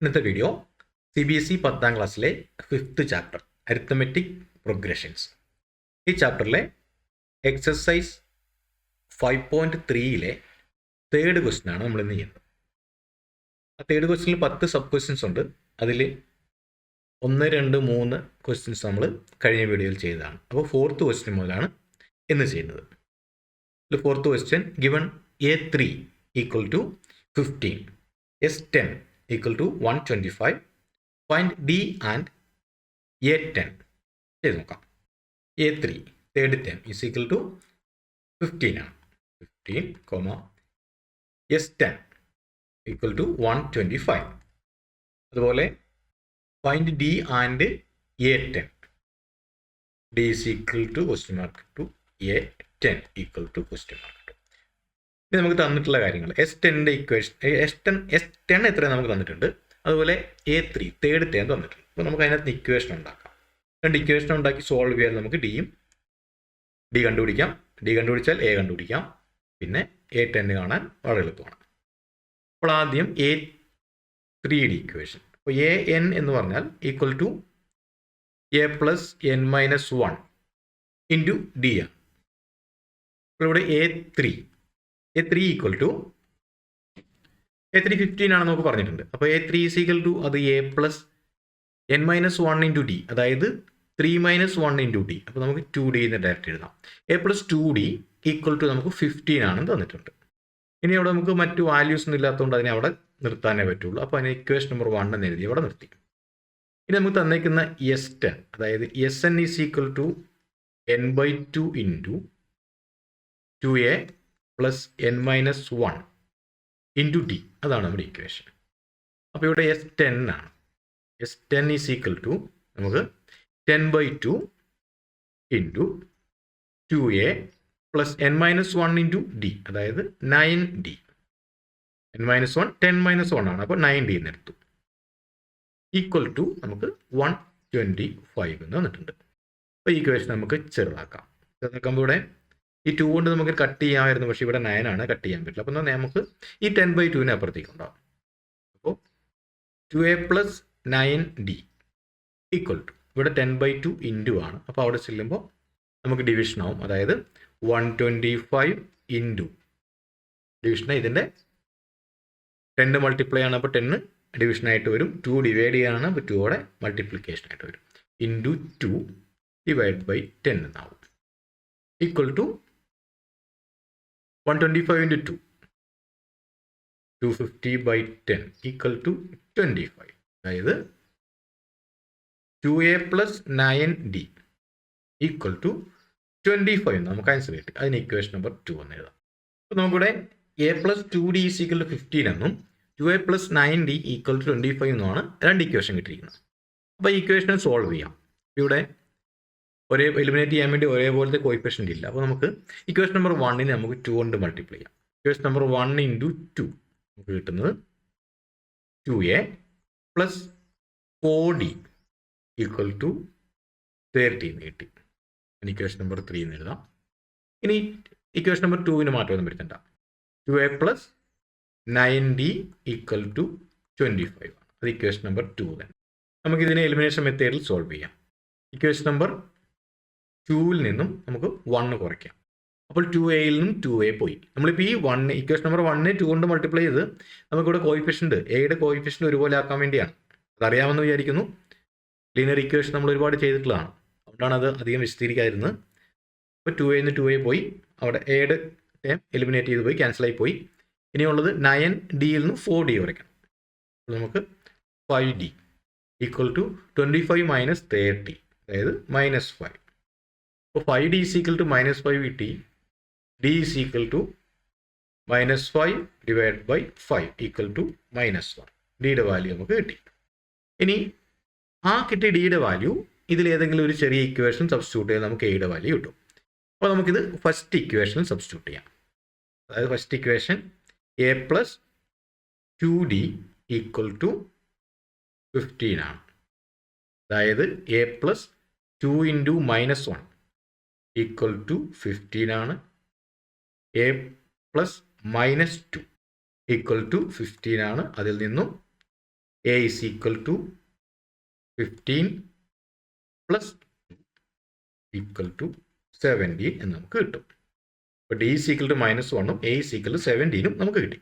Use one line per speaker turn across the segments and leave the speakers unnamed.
ഇന്നത്തെ video CBSE 10ാം ക്ലാസ്സിലെ 5th chapter arithmetic progressions. ഈ ചാപ്റ്ററിലെ എക്സസൈസ് 5.3യിലെ തേർഡ് ക്വസ്റ്റ്യൻ ആണ് നമ്മൾ ഇന്ന് ചെയ്യുന്നത്. ആ തേർഡ് ക്വസ്റ്റ്യനിൽ 10 സബ് ക്വസ്റ്റ്യൻസ് ഉണ്ട്. അതിൽ 1, 2, 3 ക്വസ്റ്റ്യൻസ് നമ്മൾ കഴിഞ്ഞ വീഡിയോയിൽ ചെയ്തതാണ്. അപ്പോൾ ഫോർത്ത് ക്വസ്റ്റ്യൻ മുതലാണ് ഇന്ന് ചെയ്യുന്നത്. Fourth question given A3 equal to 15, S10 equal to 125, find D and A10. ചെയ്ത് നോക്കാം. A3 third term is equal to 15 ആണ്. 15, S10 equal to 125. അതുപോലെ find D and A10. D is equal to question mark to A10 equal to question mark. ഇത് നമുക്ക് തന്നിട്ടുള്ള കാര്യങ്ങൾ S10ൻ്റെ equation S10 എത്രയാണ് നമുക്ക് തന്നിട്ടുണ്ട്. അതുപോലെ A3 തേർഡ് ടേം തന്നിട്ടുണ്ട്. അപ്പോൾ നമുക്ക് അതിനകത്ത് ഇക്വേഷൻ ഉണ്ടാക്കാം. രണ്ട് ഇക്വേഷൻ ഉണ്ടാക്കി സോൾവ് ചെയ്യാൻ നമുക്ക് D കണ്ടുപിടിക്കാം. D കണ്ടുപിടിച്ചാൽ A കണ്ടുപിടിക്കാം. പിന്നെ A10 കാണാൻ വളരെ എളുപ്പമാണ്. അപ്പോൾ ആദ്യം A3യുടെ ഇക്വേഷൻ. അപ്പോൾ AN എന്ന് പറഞ്ഞാൽ equal to A plus N minus 1 into D ആണ്. അപ്പോൾ ഇവിടെ A3 ഈക്വൽ ടു A3 15 ആണെന്ന് നമുക്ക് പറഞ്ഞിട്ടുണ്ട്. അപ്പോൾ A3 ഈസ് ഈക്വൽ ടു അത് A plus N minus 1 into D, അതായത് 3 മൈനസ് 1 ഇൻറ്റു D. അപ്പോൾ നമുക്ക് 2D എന്ന് ഡയറക്റ്റ് എഴുതാം. A plus 2D equal to നമുക്ക് 15 ആണെന്ന് തന്നിട്ടുണ്ട്. ഇനി അവിടെ നമുക്ക് മറ്റു വാല്യൂസ് ഒന്നും ഇല്ലാത്തതുകൊണ്ട് അതിനെ അവിടെ നിർത്താനേ പറ്റുള്ളൂ. അപ്പോൾ അതിന് ഇക്വേഷൻ നമ്പർ 1 എന്ന് എഴുതി അവിടെ നിർത്തി. ഇനി നമുക്ക് തന്നേക്കുന്ന S10, അതായത് SN is equal to N/2 into 2A plus N minus 1 into D. അതാണ് നമ്മുടെ ഇക്വേഷൻ. അപ്പോൾ ഇവിടെ S10 ആണ്. S10 ഈസ് ഈക്വൽ ടു നമുക്ക് 10/2 into 2A plus N minus 1 into D, അതായത് 9D. N മൈനസ് 1 10 മൈനസ് 1 ആണ്. അപ്പോൾ 9D എന്ന് എടുത്തു. ഈക്വൽ ടു നമുക്ക് 125 എന്ന് വന്നിട്ടുണ്ട്. അപ്പോൾ ഈ ഇക്വേഷൻ നമുക്ക് ചെറുതാക്കാം. ചെറുതാക്കുമ്പോൾ ഇവിടെ ഈ 2 കൊണ്ട് നമുക്ക് കട്ട് ചെയ്യാമായിരുന്നു, പക്ഷേ ഇവിടെ 9 ആണ്, കട്ട് ചെയ്യാൻ പറ്റില്ല. അപ്പോൾ നമുക്ക് ഈ 10/2 അപ്പുറത്തേക്ക് ഉണ്ടാവും. അപ്പോൾ 2A plus 9D equal to ഇവിടെ 10/2 ഇൻറ്റു ആണ്. അപ്പോൾ അവിടെ ചെല്ലുമ്പോൾ നമുക്ക് ഡിവിഷൻ ആവും, അതായത് 125 ഇൻറ്റു ഡിവിഷൻ. ഇതിൻ്റെ 10 മൾട്ടിപ്ലൈ ആണ്, അപ്പോൾ 10 ഡിവിഷനായിട്ട് വരും. 2 ഡിവൈഡ് ചെയ്യാനാണ്, അപ്പോൾ 2 മൾട്ടിപ്ലിക്കേഷനായിട്ട് വരും. ഇൻറ്റു 2 ഡിവൈഡ് ബൈ 10 എന്നാവും. Equal to 125 into 2, 250 by 10 equal to 25. അതായത് 2A plus 9D equal to 25 നമുക്ക് ആൻസർ കിട്ടി. അതിന് ഇക്വേഷൻ നമ്പർ 2 എന്ന് എഴുതാം. അപ്പോൾ നമുക്കിവിടെ A plus 2D is equal to 15 എന്നും 2A plus 9D equal to 25 എന്നുമാണ് രണ്ട് ഇക്വേഷൻ കിട്ടിയിരിക്കുന്നത്. അപ്പോൾ ഈ ഇക്വേഷനെ സോൾവ് ചെയ്യാം. ഇവിടെ എലിമിനേറ്റ് ചെയ്യാൻ വേണ്ടി ഒരേപോലത്തെ കോയിഫിഷ്യൻ്റ് ഇല്ല. അപ്പോൾ നമുക്ക് ഇക്വേഷൻ നമ്പർ 1നെ നമുക്ക് 2 കൊണ്ട് മൾട്ടിപ്ലൈ ചെയ്യാം. ഇക്വേഷൻ നമ്പർ 1 ഇൻറ്റു 2 നമുക്ക് കിട്ടുന്നത് 2A plus 4D equal to 30 എന്ന് കിട്ടി. ഇക്വേഷൻ നമ്പർ 3 എന്ന് എഴുതാം. ഇനി ഇക്വേഷൻ നമ്പർ 2ന് മാറ്റമൊന്നും വരുത്തണ്ട. 2A plus 9D equal to 25 ആണ്. അത് ഇക്വേഷൻ നമ്പർ 2 തന്നെ. നമുക്കിതിനെ എലിമിനേഷൻ മെത്തേഡിൽ സോൾവ് ചെയ്യാം. ഇക്വേഷൻ നമ്പർ 2ൽ നിന്നും നമുക്ക് 1 കുറയ്ക്കാം. അപ്പോൾ 2Aയിൽ നിന്നും 2A പോയി. നമ്മളിപ്പോൾ ഈ ഇക്വേഷൻ നമ്പർ 1നെ 2 കൊണ്ട് മൾട്ടിപ്ലൈ ചെയ്ത് നമുക്കിവിടെ കോയിഫിഷ്യൻ്റ് എയുടെ കോയിഫിഷ്യൻ്റ് ഒരുപോലെ ആക്കാൻ വേണ്ടിയാണ്. അതറിയാമെന്ന് വിചാരിക്കുന്നു. ലീനിയർ ഇക്വേഷൻ നമ്മൾ ഒരുപാട് ചെയ്തിട്ടുള്ളതാണ്, അതുകൊണ്ടാണ് അത് അധികം വിശദീകരിക്കാതിരുന്നത്. അപ്പോൾ 2A നിന്ന് 2A പോയി, അവിടെ എയുടെ ടേം എലിമിനേറ്റ് ചെയ്ത് പോയി, ക്യാൻസലായി പോയി. ഇനിയുള്ളത് 9Dയിൽ നിന്ന് 4D കുറയ്ക്കണം. അപ്പോൾ നമുക്ക് 5D ഈക്വൽ ടു 25 മൈനസ് 30, അതായത് -5. അപ്പോൾ 5D ഈസ് ഈക്വൽ ടു -5 കിട്ടി. D is equal to -5 divide by 5 equal to -1. ഡിയുടെ വാല്യൂ നമുക്ക് കിട്ടി. ഇനി ആ കിട്ടിയ ഡിയുടെ വാല്യൂ ഇതിലേതെങ്കിലും ഒരു ചെറിയ ഇക്വേഷൻ സബ്സ്റ്റിറ്റ്യൂട്ട് ചെയ്താൽ നമുക്ക് എയുടെ വാല്യൂ കിട്ടും. അപ്പോൾ നമുക്കിത് ഫസ്റ്റ് ഇക്വേഷൻ സബ്സ്റ്റിറ്റ്യൂട്ട് ചെയ്യാം. അതായത് first equation A plus 2D equal to 15 ആണ്. അതായത് A plus 2 into -1 equal to 15 ആണ്. A പ്ലസ് -2 ഈക്വൽ ടു 15 ആണ്. അതിൽ നിന്നും A is equal to 15 plus equal to 17 എന്ന് നമുക്ക് കിട്ടും. അപ്പോൾ D is equal to -1 A is equal to 17 നമുക്ക് കിട്ടി.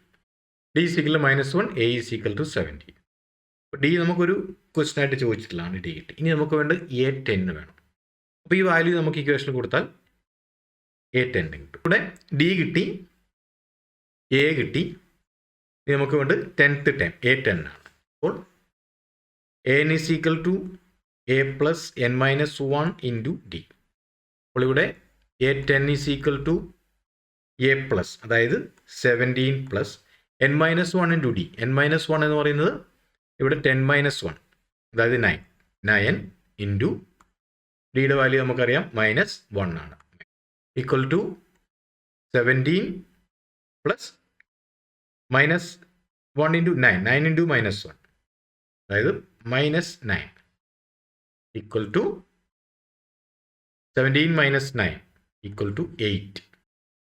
D is equal to -1 A is equal to 17. അപ്പോൾ ഡി നമുക്കൊരു ക്വസ്റ്റൻ ആയിട്ട് ചോദിച്ചിട്ടുള്ളതാണ്. ഡി കിട്ടി. ഇനി നമുക്ക് വേണ്ടത് A10 വേണം. അപ്പോൾ ഈ വാല്യൂ നമുക്ക് ഇക്വേഷൻ കൊടുത്താൽ A10 കിട്ടും. ഇവിടെ ഡി കിട്ടി, എ കിട്ടി. ഇനി നമുക്ക് വേണ്ടത് 10th ടൈം A10 ആണ്. അപ്പോൾ an is equal to a plus n minus 1 into d. അപ്പോൾ ഇവിടെ A10 is equal to a plus, അതായത് 17 plus n minus 1 into d. n minus 1 എന്ന് പറയുന്നത് ഇവിടെ 10 minus 1, അതായത് 9 into ഡിയുടെ വാല്യൂ നമുക്കറിയാം -1 ആണ്. Equal to 17 plus -1 into 9 into -1, അതായത് -9 equal to 17 minus 9 equal to 8.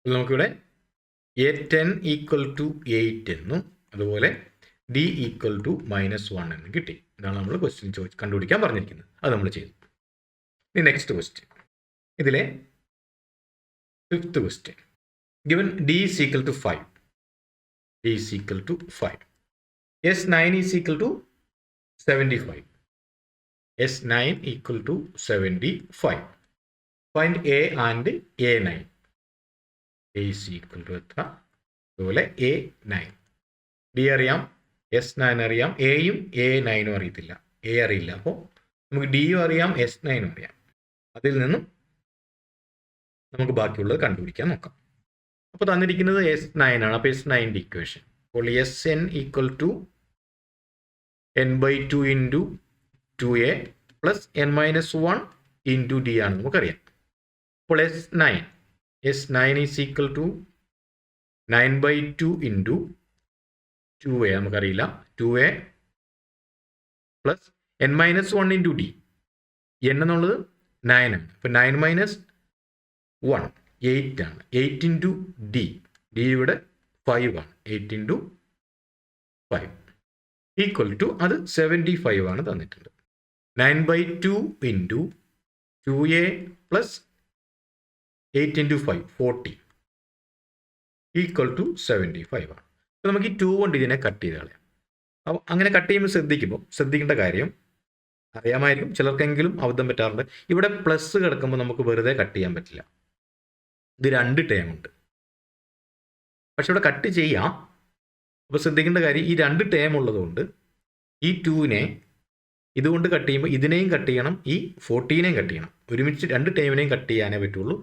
നമുക്കിവിടെ A10 ഈക്വൽ ടു 8 എന്നും അതുപോലെ ഡി ഈക്വൽ ടു -1 എന്നും കിട്ടി. ഇതാണ് നമ്മൾ ക്വസ്റ്റ്യൻ കണ്ടുപിടിക്കാൻ പറഞ്ഞിരിക്കുന്നത്. അത് നമ്മൾ ചെയ്തു. ഇനി നെക്സ്റ്റ് ക്വസ്റ്റ്യൻ, ഇതിലെ 5th question. Given D is equal to 5. D is equal to 5. S9 is equal to 75. S9 equal to 75. Find A and A9. A is equal to എത്ര? അതുപോലെ A9. D അറിയാം, S9 അറിയാം, എയും A9ഉം അറിയത്തില്ല. A അറിയില്ല. അപ്പോൾ നമുക്ക് ഡിയും അറിയാം, S9ഉം അറിയാം. അതിൽ നിന്നും നമുക്ക് ബാക്കിയുള്ളത് കണ്ടുപിടിക്കാൻ നോക്കാം. അപ്പോൾ തന്നിരിക്കുന്നത് S9 ആണ്. അപ്പോൾ S9ൻ്റെ ഇക്വേഷൻ. അപ്പോൾ Sn equal to n/2 into 2a plus n minus 1 into D ആണ് നമുക്കറിയാം. അപ്പോൾ S9 is equal to 9/2 into 2a നമുക്കറിയില്ല, 2a plus n minus 1 into D. n എന്നുള്ളത് 9 ആണ്. അപ്പോൾ 9 minus 1 8 ആണ്. 8 ഇൻറ്റു ഡി ഇവിടെ 5 ആണ്. 8 ഇൻറ്റു 5 ഈക്വൽ ടു അത് 75 ആണ് തന്നിട്ടുണ്ട്. 9/2 into 2a plus 8 into 5 40 equal to 75 ആണ്. അപ്പോൾ നമുക്ക് ഈ 2 കൊണ്ട് ഇതിനെ കട്ട് ചെയ്ത് കളയാം. അപ്പോൾ അങ്ങനെ കട്ട് ചെയ്യുമ്പോൾ ശ്രദ്ധിക്കേണ്ട കാര്യം അറിയാമായിരിക്കും, ചിലർക്കെങ്കിലും അബദ്ധം പറ്റാറുണ്ട്. ഇവിടെ പ്ലസ് കിടക്കുമ്പോൾ നമുക്ക് വെറുതെ കട്ട് ചെയ്യാൻ പറ്റില്ല. ഇത് 2 ടേം ഉണ്ട്, പക്ഷെ ഇവിടെ കട്ട് ചെയ്യാം. അപ്പോൾ ശ്രദ്ധിക്കേണ്ട കാര്യം, ഈ 2 ടേം ഉള്ളതുകൊണ്ട് ഈ 2നെ ഇതുകൊണ്ട് കട്ട് ചെയ്യുമ്പോൾ ഇതിനെയും കട്ട് ചെയ്യണം, ഈ 14നെയും കട്ട് ചെയ്യണം. ഒരുമിച്ച് 2 ടേമിനെയും കട്ട് ചെയ്യാനേ പറ്റുള്ളൂ.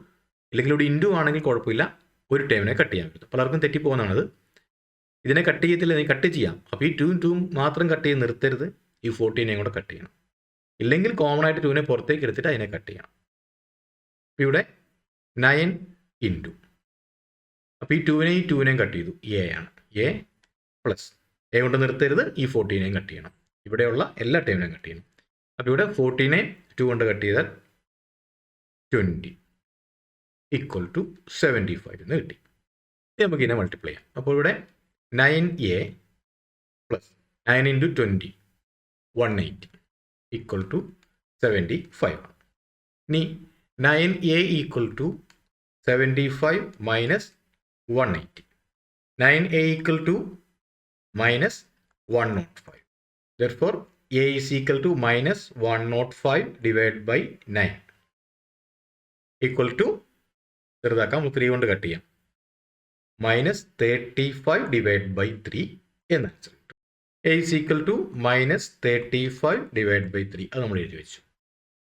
ഇല്ലെങ്കിൽ ഇവിടെ ഇൻറ്റു ആണെങ്കിൽ കുഴപ്പമില്ല, ഒരു ടേമിനെ കട്ട് ചെയ്യാൻ പറ്റും. പലർക്കും തെറ്റിപ്പോകുന്നതാണത്. ഇതിനെ കട്ട് ചെയ്യത്തില്ല, നീ കട്ട് ചെയ്യാം. അപ്പോൾ ഈ 2 മാത്രം കട്ട് ചെയ്ത് നിർത്തരുത്, ഈ 14നെയും കൂടെ കട്ട് ചെയ്യണം. ഇല്ലെങ്കിൽ കോമൺ ആയിട്ട് 2നെ പുറത്തേക്ക് എടുത്തിട്ട് അതിനെ കട്ട് ചെയ്യണം. അപ്പോൾ ഇവിടെ 9 ഇൻറ്റു, അപ്പോൾ ഈ 2നെയും കട്ട് ചെയ്തു, എ ആണ്. എ പ്ലസ് എ കൊണ്ട് നിർത്തരുത്, ഈ 14നെയും കട്ട് ചെയ്യണം. ഇവിടെയുള്ള എല്ലാ ടൈമിനെയും കട്ട് ചെയ്യണം. അപ്പോൾ ഇവിടെ 14നെ 2 കൊണ്ട് കട്ട് ചെയ്താൽ 20 ഈക്വൽ ടു 75 എന്ന് കിട്ടി. നമുക്കിതിനെ മൾട്ടിപ്ലൈ ചെയ്യാം. അപ്പോൾ ഇവിടെ 9a plus 9 into 20 180 equal to 75 ആണ്. ഇനി 9a equal to 75 minus 180. 9a equal to minus 105. Therefore, a is equal to minus 105 divided by 9 equal to ചെറുതാക്കാം, 3 കൊണ്ട് കട്ട് ചെയ്യാം, -35 divided by 3 എന്ന് ആൻസർ കിട്ടും. a is equal to -35 divided by 3 അത് നമ്മൾ എഴുതി വെച്ചു.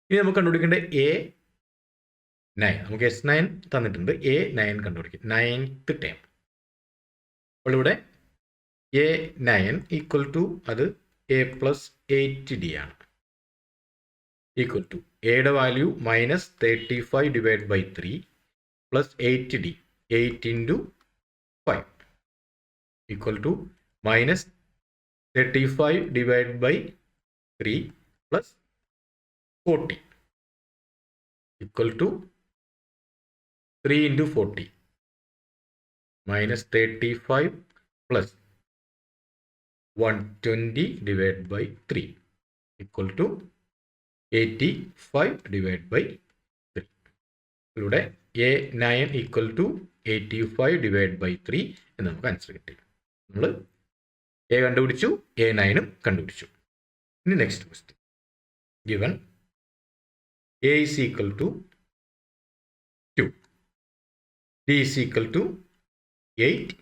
ഇനി നമുക്ക് കണ്ടുപിടിക്കേണ്ട A9. നമുക്ക് S9 തന്നിട്ടുണ്ട്, A9 കണ്ടുപിടിക്കും. 9th term. അപ്പോൾ ഇവിടെ A9 ഈക്വൽ ടു അത് a പ്ലസ് 8d ആണ്. ഈക്വൽ ടു എയുടെ value -35 divide by 3 plus 8d 8 into 5 equal to -35 divide by 3 plus 40 equal to 3 into 40 -35 plus 120 divided by 3 equal to 85 divided by 3. ഇവിടെ A9 equal to 85 divided by 3 എന്ന് നമുക്ക് answer കിട്ടി. നമ്മൾ A കണ്ടുപിടിച്ചു, A9 കണ്ടുപിടിച്ചു. ഇനി next question. given A is equal to 2, D is equal to 8,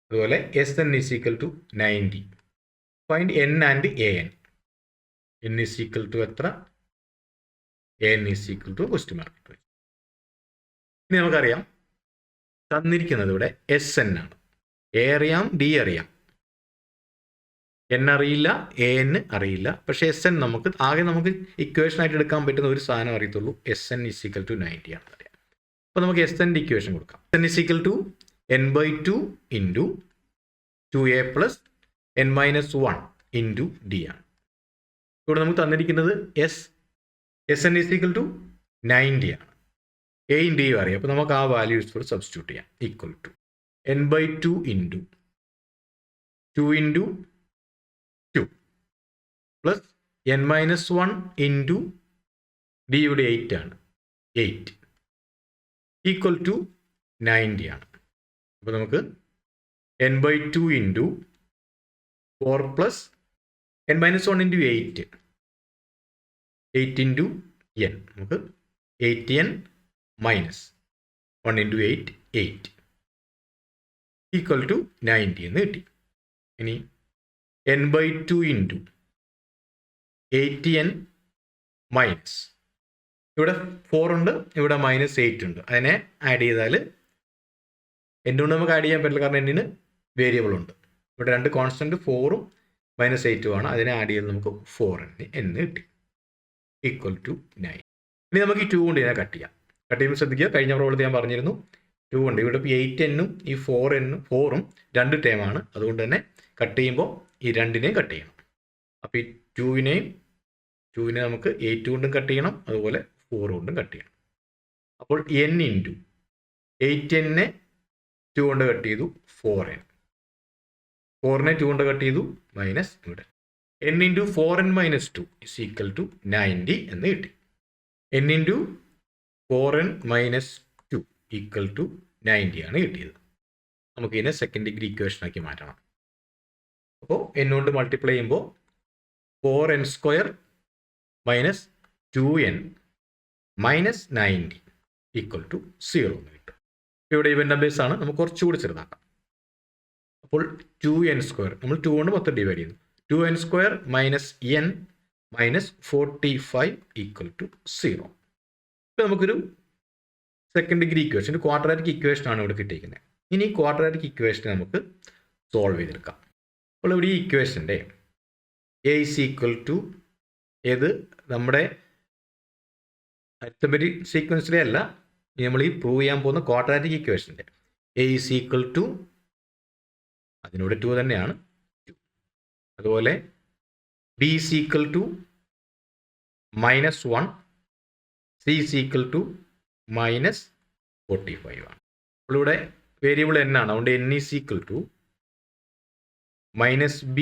അതുപോലെ Sn is equal to 90. Find N and An. N is equal to എത്ര? An is equal to question mark. ഇനി നമുക്കറിയാം തന്നിരിക്കുന്നത് ഇവിടെ Sn ആണ്. A അറിയാം, D അറിയാം, N അറിയില്ല, An അറിയില്ല. പക്ഷേ Sn നമുക്ക് ഇക്വേഷൻ ആയിട്ട് എടുക്കാൻ പറ്റുന്ന ഒരു സാധനം അറിയത്തുള്ളൂ. Sn is equal to 90 ആണെന്ന് അറിയാം. അപ്പോൾ നമുക്ക് Sn ഇക്വേഷൻ കൊടുക്കാം. Sn is equal to n/2 into 2a plus n-1 into d ആണ്. ഇവിടെ നമുക്ക് തന്നിരിക്കുന്നത് Sn is equal to 90 ആണ്. എയും ഡിയും അറിയാം. അപ്പോൾ നമുക്ക് ആ വാല്യൂസ് കൂടെ സബ്സ്റ്റിറ്റ്യൂട്ട് ചെയ്യാം. Equal to n/2 into 2 into 2 plus n-1 into d ഇവിടെ 8 ആണ്. 8 ഈക്വൽ ടു 90 ആണ്. അപ്പോൾ നമുക്ക് n/2 into 4 plus n-1 into 8 into n, നമുക്ക് 8n minus 1 into 8 8 equal to 90 എന്ന് കിട്ടി. ഇനി n/2 into 8n മൈനസ്, ഇവിടെ 4 ഉണ്ട്, ഇവിടെ -8 ഉണ്ട്. അതിനെ ആഡ് ചെയ്താൽ എന്തുകൊണ്ട് നമുക്ക് ആഡ് ചെയ്യാൻ പറ്റില്ല? കാരണം എന്നിന് വേരിയബിൾ ഉണ്ട്. ഇവിടെ രണ്ട് കോൺസ്റ്റൻറ്റ് 4ഉം -8ഉം ആണ്. അതിനെ ആഡ് ചെയ്ത് നമുക്ക് 4n എന്ന് കിട്ടി. Equal to 9. ഇനി നമുക്ക് ഈ 2 കൊണ്ട് ഇതിനെ കട്ട് ചെയ്യാം. കട്ട് ചെയ്യുമ്പോൾ ശ്രദ്ധിക്കുക, കഴിഞ്ഞ പ്രോബ്ലത്തിൽ ഞാൻ പറഞ്ഞിരുന്നു 2 ഉണ്ട്. ഇവിടെ ഇപ്പോൾ 8n-ഉം ഈ 4ഉം രണ്ട് ടേമാണ്. അതുകൊണ്ട് തന്നെ കട്ട് ചെയ്യുമ്പോൾ ഈ രണ്ടിനെയും കട്ട് ചെയ്യണം. അപ്പോൾ ഈ 2നെ നമുക്ക് 8 കൊണ്ടും കട്ട് ചെയ്യണം, അതുപോലെ 4 കൊണ്ടും കട്ട് ചെയ്യണം. അപ്പോൾ n ഇൻറ്റു 8n-നെ 2 കൊണ്ട് കട്ട് ചെയ്തു 4n, 4നെ 2 കൊണ്ട് കട്ട് ചെയ്തു മൈനസ് ഇവിടെ n into 4n minus 2 is equal to 90 എന്ന് കിട്ടി. n into 4n minus 2 equal to 90 ആണ് കിട്ടിയത്. നമുക്ക് ഇതിനെ സെക്കൻഡ് ഡിഗ്രി ഇക്വേഷനാക്കി മാറ്റണം. അപ്പോൾ n കൊണ്ട് മൾട്ടിപ്ലൈ ചെയ്യുമ്പോൾ 4n² minus 2n minus 90 equal to 0 എന്ന് കിട്ടും. ഇവിടെ ഇവൻ നമ്പേഴ്സ് ആണ്, നമുക്ക് കുറച്ചുകൂടി ചെറുതാക്കാം. അപ്പോൾ 2n² നമ്മൾ 2 കൊണ്ട് മൊത്തം ഡിവൈഡ് ചെയ്യുന്നു. 2n² minus n minus 45 equal to 0. ഇപ്പോൾ നമുക്കൊരു സെക്കൻഡ് ഡിഗ്രി ഇക്വേഷൻ, ഒരു ക്വാഡ്രാറ്റിക് ഇക്വേഷൻ ആണ് ഇവിടെ കിട്ടിയിരിക്കുന്നത്. ഇനി ക്വാഡ്രാറ്റിക് ഇക്വേഷൻ നമുക്ക് സോൾവ് ചെയ്തെടുക്കാം. അപ്പോൾ ഇവിടെ ഈ ഇക്വേഷൻ്റെ a is equal to ഏത് നമ്മുടെ അരിത്മെറ്റിക് സീക്വൻസിലെ അല്ല, നമ്മൾ ഈ പ്രൂവ് ചെയ്യാൻ പോകുന്ന quadratic ഇക്വേഷൻ്റെ a is equal to അതിനോട് 2 തന്നെയാണ് 2. അതുപോലെ b is equal to -1, c is equal to -45 ആണ്. അപ്പോൾ ഇവിടെ വേരിയബിൾ n ആണ്. അതുകൊണ്ട് n is equal to -b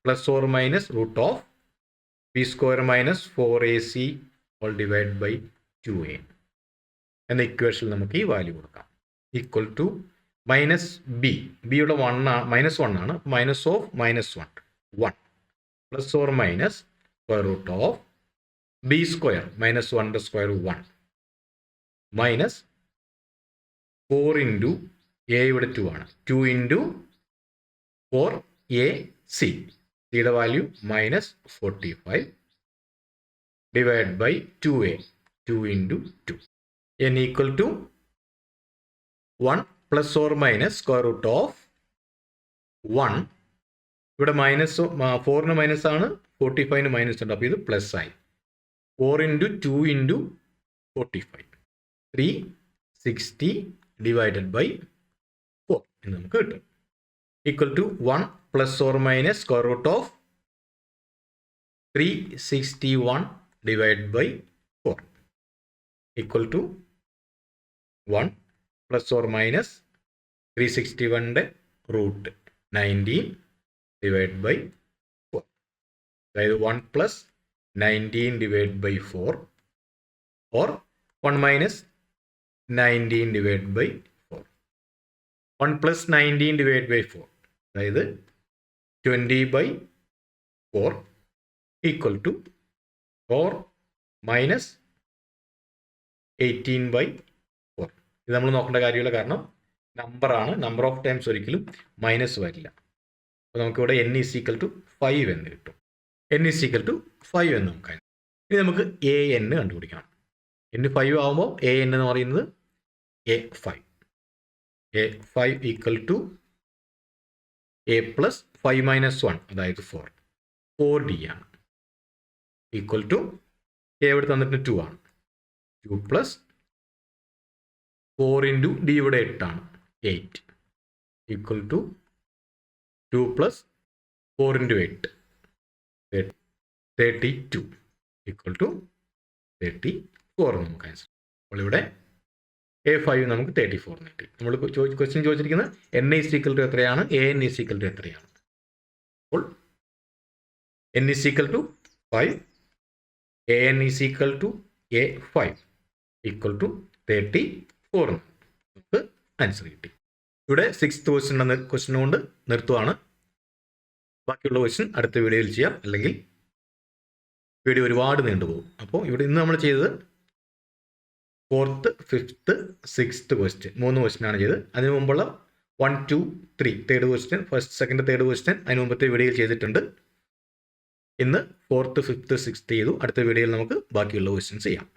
plus or minus root of b square minus 4ac all divided by 2a എന്ന ഇക്വേഷനിൽ നമുക്ക് ഈ വാല്യൂ കൊടുക്കാം. ഈക്വൽ ടു മൈനസ് ബി യുടെ -1 ആണ്. Minus of -1 1 plus or minus square root of b square minus 1 square 1 minus 4 into a ഇവിടെ 2 ആണ്. 2 into 4ac, സിയുടെ value -45 divide by 2a, 2 into 2 n equal to 1 plus or minus square root of 1. ഇവിടെ minus 4ന് minus ആണ്, 45ന് minus ഉണ്ട്. അപ്പോൾ ഇത് plus ആയി. 4 into 2 into 45 360 divided by 4 എന്ന് നമുക്ക് കിട്ടും. Equal to 1 plus or minus square root of 361 divide by 4 equal to 1 plus or minus 361ൻ്റെ റൂട്ട് 19 ഡിവൈഡ് ബൈ അതായത് 1 plus 19 divide by 4 or 1 minus 19 divide by 4. 1 plus 19 divide by 4 അതായത് 20 by 4 equal to 4 minus 18 by 4. ഇത് നമ്മൾ നോക്കേണ്ട കാര്യമില്ല, കാരണം നമ്പറാണ്. Number of times ഒരിക്കലും മൈനസ് വരില്ല. അപ്പോൾ നമുക്കിവിടെ n ഈസ് ഈക്വൽ ടു 5 എന്ന് കിട്ടും. n ഈസ് ഈക്വൽ ടു 5 എന്ന് നമുക്ക്. ഇനി നമുക്ക് an കണ്ടുപിടിക്കണം. n 5 ആകുമ്പോൾ an എന്ന് പറയുന്നത് a5. a5 equal to a plus 5 minus 1 അതായത് 4d ആണ്. ഈക്വൽ ടു a ഇവിടെ തന്നിട്ട് 2 ആണ്. 2 പ്ലസ് 4 ഇൻറ്റു d ഇവിടെ 8 ആണ്, 8 equal to 2 plus 4 into 8 32 equal to 34 നമുക്ക് ആൻസർ. അപ്പോൾ ഇവിടെ a5 നമുക്ക് 34 കിട്ടി. നമ്മൾ ക്വസ്റ്റ്യൻ ചോദിച്ചിരിക്കുന്നത് n ഈസ് ഈക്വൽ ടു എത്രയാണ്, an ഈസ് ഈക്വൽ ടു എത്രയാണ്. അപ്പോൾ n is equal to 5, an is equal to a5 equal to 34 നമുക്ക് ആൻസർ കിട്ടി. ഇവിടെ 6th ക്വസ്റ്റ്യൻ കൊണ്ട് നിർത്തുവാണ്. ബാക്കിയുള്ള ക്വസ്റ്റ്യൻ അടുത്ത വീഡിയോയിൽ ചെയ്യാം, അല്ലെങ്കിൽ വീഡിയോ ഒരുപാട് നീണ്ടുപോകും. അപ്പോൾ ഇവിടെ ഇന്ന് നമ്മൾ ചെയ്തത് 4th, 5th, 6th ക്വസ്റ്റ്യൻ, 3 ക്വസ്റ്റ്യനാണ് ചെയ്തത്. അതിന് മുമ്പുള്ള 1, 2, 3 third question, first, second, third question അതിന് മുമ്പത്തെ വീഡിയോയിൽ ചെയ്തിട്ടുണ്ട്. ഇന്ന് 4th, 5th, 6th ചെയ്തു. അടുത്ത വീഡിയോയിൽ നമുക്ക് ബാക്കിയുള്ള ക്വസ്റ്റ്യൻസ് ചെയ്യാം.